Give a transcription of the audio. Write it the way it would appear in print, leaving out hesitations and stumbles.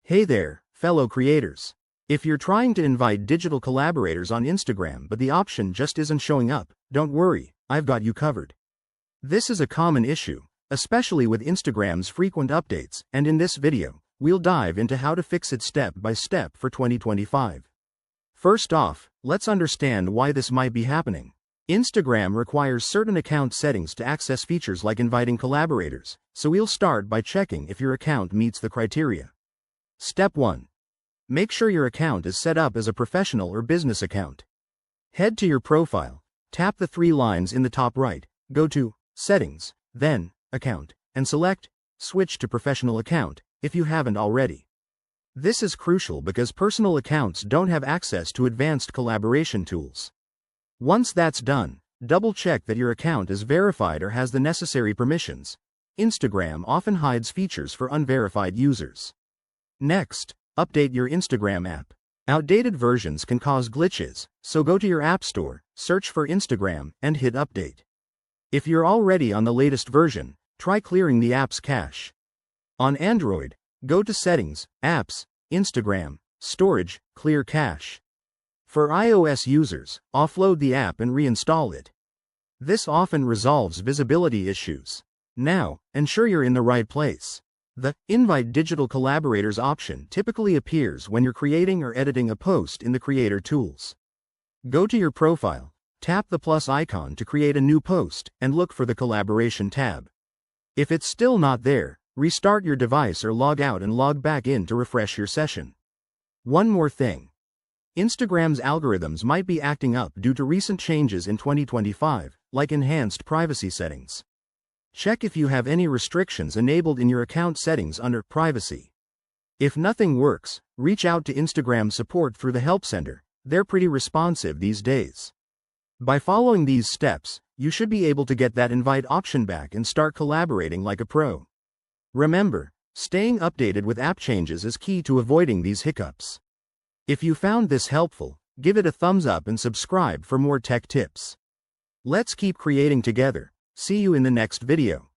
Hey there, fellow creators. If you're trying to invite digital collaborators on Instagram but the option just isn't showing up, don't worry, I've got you covered. This is a common issue, especially with Instagram's frequent updates, and in this video, we'll dive into how to fix it step by step for 2025. First off, let's understand why this might be happening. Instagram requires certain account settings to access features like inviting collaborators, so we'll start by checking if your account meets the criteria. Step 1. Make sure your account is set up as a professional or business account. Head to your profile, tap the three lines in the top right, go to Settings, then Account, and select Switch to Professional Account if you haven't already. This is crucial because personal accounts don't have access to advanced collaboration tools. Once that's done, double-check that your account is verified or has the necessary permissions. Instagram often hides features for unverified users. Next, update your Instagram app. Outdated versions can cause glitches, so go to your App Store, search for Instagram, and hit Update. If you're already on the latest version, try clearing the app's cache. On Android, go to Settings, Apps, Instagram, Storage, Clear Cache. For iOS users, offload the app and reinstall it. This often resolves visibility issues. Now, ensure you're in the right place. The Invite Digital Collaborators option typically appears when you're creating or editing a post in the Creator tools. Go to your profile, tap the plus icon to create a new post, and look for the Collaboration tab. If it's still not there, restart your device or log out and log back in to refresh your session. One more thing. Instagram's algorithms might be acting up due to recent changes in 2025, like enhanced privacy settings. Check if you have any restrictions enabled in your account settings under Privacy. If nothing works, reach out to Instagram support through the Help Center. They're pretty responsive these days. By following these steps, you should be able to get that invite option back and start collaborating like a pro. Remember, staying updated with app changes is key to avoiding these hiccups. If you found this helpful, give it a thumbs up and subscribe for more tech tips. Let's keep creating together. See you in the next video.